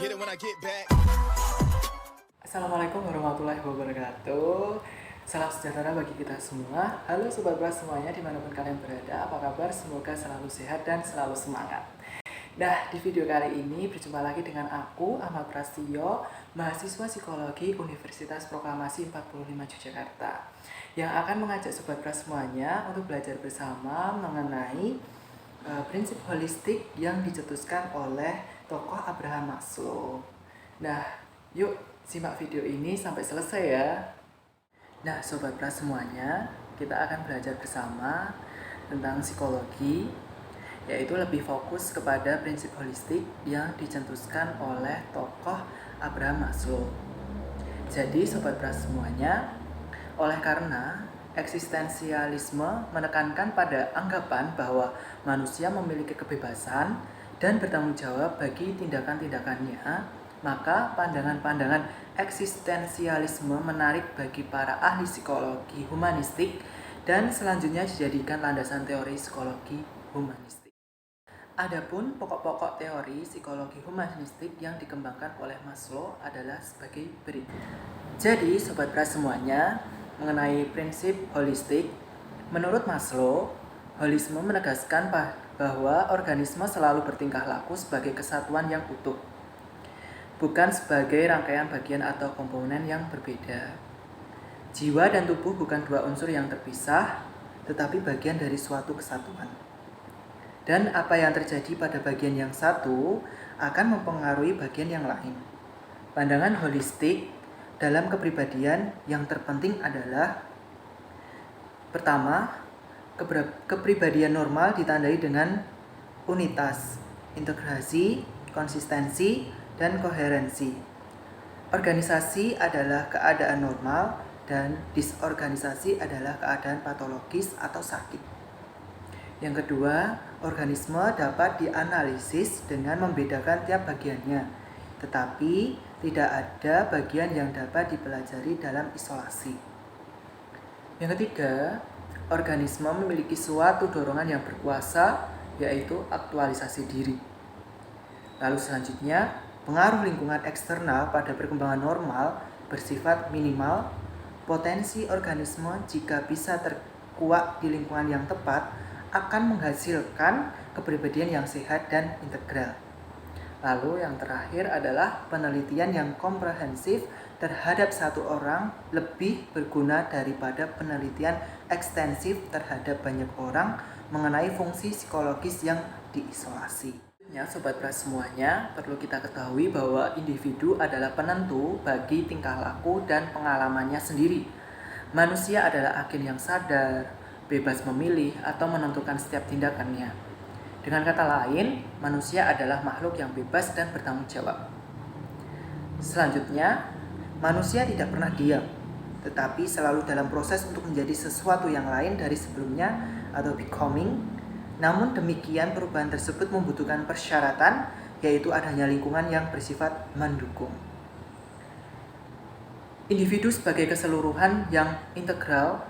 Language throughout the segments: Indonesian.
Get it when I get back. Assalamualaikum warahmatullahi wabarakatuh. Salam sejahtera bagi kita semua. Halo Sobat Pras semuanya dimanapun kalian berada. Apa kabar? Semoga selalu sehat dan selalu semangat. Nah, di video kali ini berjumpa lagi dengan aku, Ahmad Prasetyo, mahasiswa psikologi Universitas Proklamasi 45 Yogyakarta, yang akan mengajak Sobat Pras semuanya untuk belajar bersama mengenai prinsip holistik yang dicetuskan oleh tokoh Abraham Maslow. Nah, yuk simak video ini sampai selesai ya. Nah, Sobat Pras semuanya, kita akan belajar bersama tentang psikologi, yaitu lebih fokus kepada prinsip holistik yang dicetuskan oleh tokoh Abraham Maslow. Jadi, Sobat Pras semuanya, oleh karena eksistensialisme menekankan pada anggapan bahwa manusia memiliki kebebasan dan bertanggung jawab bagi tindakan-tindakannya, maka pandangan-pandangan eksistensialisme menarik bagi para ahli psikologi humanistik dan selanjutnya dijadikan landasan teori psikologi humanistik. Adapun pokok-pokok teori psikologi humanistik yang dikembangkan oleh Maslow adalah sebagai berikut. Jadi, Sobat Pras semuanya, mengenai prinsip holistik, menurut Maslow, holisme menegaskan bahwa organisme selalu bertingkah laku sebagai kesatuan yang utuh, bukan sebagai rangkaian bagian atau komponen yang berbeda. Jiwa dan tubuh bukan dua unsur yang terpisah, tetapi bagian dari suatu kesatuan. Dan apa yang terjadi pada bagian yang satu akan mempengaruhi bagian yang lain. Pandangan holistik dalam kepribadian yang terpenting adalah: pertama, kepribadian normal ditandai dengan unitas, integrasi, konsistensi, dan koherensi. Organisasi adalah keadaan normal dan disorganisasi adalah keadaan patologis atau sakit. Yang kedua, organisme dapat dianalisis dengan membedakan tiap bagiannya, tetapi tidak ada bagian yang dapat dipelajari dalam isolasi. Yang ketiga, organisme memiliki suatu dorongan yang berkuasa, yaitu aktualisasi diri. Lalu selanjutnya, pengaruh lingkungan eksternal pada perkembangan normal bersifat minimal. Potensi organisme jika bisa terkuak di lingkungan yang tepat akan menghasilkan kepribadian yang sehat dan integral. Lalu yang terakhir adalah penelitian yang komprehensif terhadap satu orang lebih berguna daripada penelitian ekstensif terhadap banyak orang mengenai fungsi psikologis yang diisolasi. Ya, Sobat Pras semuanya, perlu kita ketahui bahwa individu adalah penentu bagi tingkah laku dan pengalamannya sendiri. Manusia adalah agen yang sadar, bebas memilih atau menentukan setiap tindakannya. Dengan kata lain, manusia adalah makhluk yang bebas dan bertanggung jawab. Selanjutnya, manusia tidak pernah diam, tetapi selalu dalam proses untuk menjadi sesuatu yang lain dari sebelumnya atau becoming. Namun demikian, perubahan tersebut membutuhkan persyaratan, yaitu adanya lingkungan yang bersifat mendukung. Individu sebagai keseluruhan yang integral,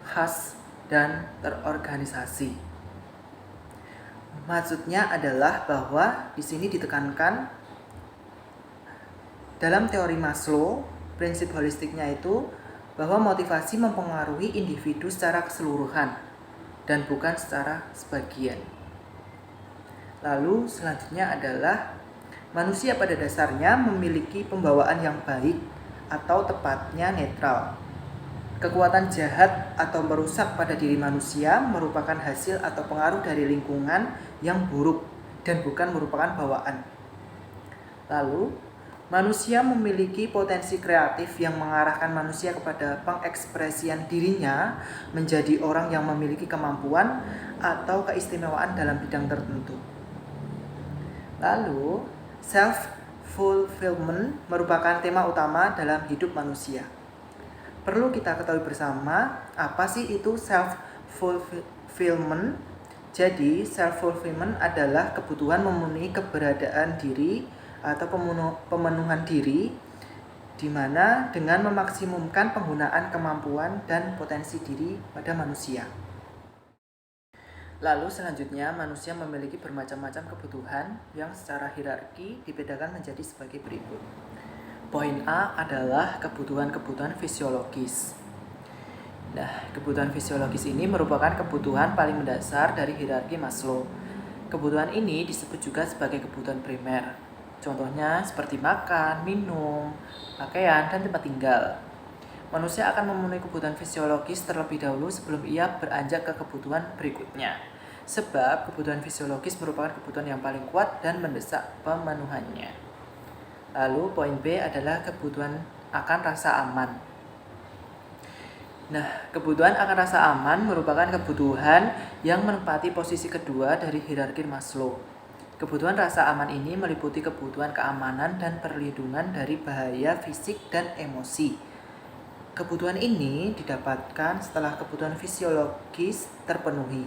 khas, dan terorganisasi. Maksudnya adalah bahwa di sini ditekankan dalam teori Maslow, prinsip holistiknya itu bahwa motivasi mempengaruhi individu secara keseluruhan dan bukan secara sebagian. Lalu selanjutnya adalah manusia pada dasarnya memiliki pembawaan yang baik atau tepatnya netral. Kekuatan jahat atau merusak pada diri manusia merupakan hasil atau pengaruh dari lingkungan yang buruk dan bukan merupakan bawaan. Lalu, manusia memiliki potensi kreatif yang mengarahkan manusia kepada pengekspresian dirinya menjadi orang yang memiliki kemampuan atau keistimewaan dalam bidang tertentu. Lalu, self-fulfillment merupakan tema utama dalam hidup manusia. Perlu kita ketahui bersama, apa sih itu self-fulfillment? Jadi, self-fulfillment adalah kebutuhan memenuhi keberadaan diri atau pemenuhan diri, di mana dengan memaksimumkan penggunaan kemampuan dan potensi diri pada manusia. Lalu selanjutnya manusia memiliki bermacam-macam kebutuhan yang secara hierarki dibedakan menjadi sebagai berikut. Poin A adalah kebutuhan-kebutuhan fisiologis. Nah, kebutuhan fisiologis ini merupakan kebutuhan paling mendasar dari hierarki Maslow. Kebutuhan ini disebut juga sebagai kebutuhan primer. Contohnya seperti makan, minum, pakaian, dan tempat tinggal. Manusia akan memenuhi kebutuhan fisiologis terlebih dahulu sebelum ia beranjak ke kebutuhan berikutnya. Sebab kebutuhan fisiologis merupakan kebutuhan yang paling kuat dan mendesak pemenuhannya. Lalu poin B adalah kebutuhan akan rasa aman. Nah, kebutuhan akan rasa aman merupakan kebutuhan yang menempati posisi kedua dari hierarki Maslow. Kebutuhan rasa aman ini meliputi kebutuhan keamanan dan perlindungan dari bahaya fisik dan emosi. Kebutuhan ini didapatkan setelah kebutuhan fisiologis terpenuhi.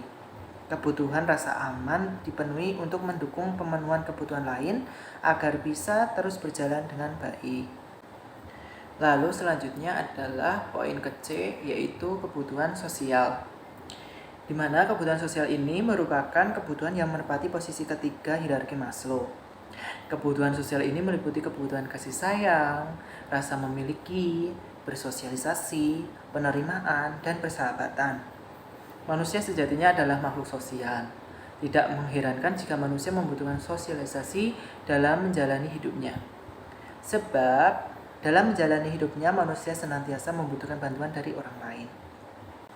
Kebutuhan rasa aman dipenuhi untuk mendukung pemenuhan kebutuhan lain agar bisa terus berjalan dengan baik. Lalu selanjutnya adalah poin ke-C, yaitu kebutuhan sosial. Di mana kebutuhan sosial ini merupakan kebutuhan yang menempati posisi ketiga hierarki Maslow. Kebutuhan sosial ini meliputi kebutuhan kasih sayang, rasa memiliki, bersosialisasi, penerimaan, dan persahabatan. Manusia sejatinya adalah makhluk sosial. Tidak mengherankan jika manusia membutuhkan sosialisasi dalam menjalani hidupnya. Sebab dalam menjalani hidupnya manusia senantiasa membutuhkan bantuan dari orang lain.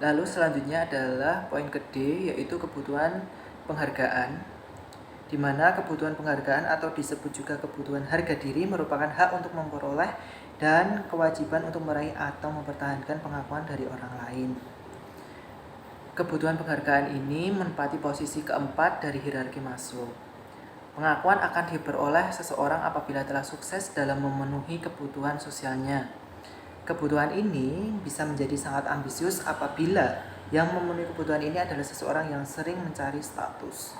Lalu selanjutnya adalah poin ke-D, yaitu kebutuhan penghargaan. Di mana kebutuhan penghargaan atau disebut juga kebutuhan harga diri merupakan hak untuk memperoleh dan kewajiban untuk meraih atau mempertahankan pengakuan dari orang lain. Kebutuhan penghargaan ini menempati posisi keempat dari hierarki Maslow. Pengakuan akan diperoleh seseorang apabila telah sukses dalam memenuhi kebutuhan sosialnya. Kebutuhan ini bisa menjadi sangat ambisius apabila yang memenuhi kebutuhan ini adalah seseorang yang sering mencari status.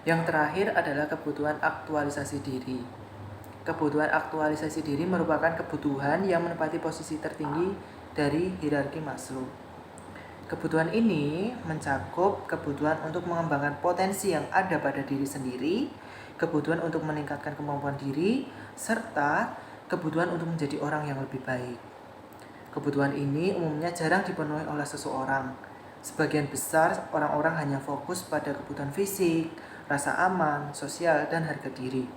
Yang terakhir adalah kebutuhan aktualisasi diri. Kebutuhan aktualisasi diri merupakan kebutuhan yang menempati posisi tertinggi dari hierarki Maslow. Kebutuhan ini mencakup kebutuhan untuk mengembangkan potensi yang ada pada diri sendiri, kebutuhan untuk meningkatkan kemampuan diri, serta kebutuhan untuk menjadi orang yang lebih baik. Kebutuhan ini umumnya jarang dipenuhi oleh seseorang. Sebagian besar orang-orang hanya fokus pada kebutuhan fisik, rasa aman, sosial, dan harga diri.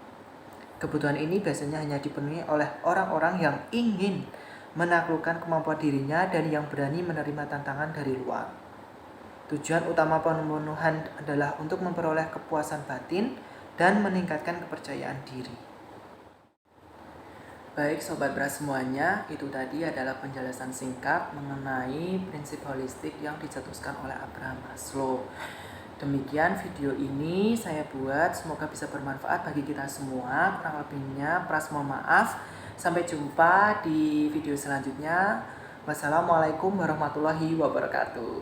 Kebutuhan ini biasanya hanya dipenuhi oleh orang-orang yang ingin menaklukkan kemampuan dirinya dan yang berani menerima tantangan dari luar. Tujuan utama pemenuhan adalah untuk memperoleh kepuasan batin dan meningkatkan kepercayaan diri. Baik Sobat Beras semuanya, itu tadi adalah penjelasan singkat mengenai prinsip holistik yang dicetuskan oleh Abraham Maslow. Demikian video ini saya buat, semoga bisa bermanfaat bagi kita semua. Kurang lebihnya Pras mohon maaf. Sampai jumpa di video selanjutnya. Wassalamualaikum warahmatullahi wabarakatuh.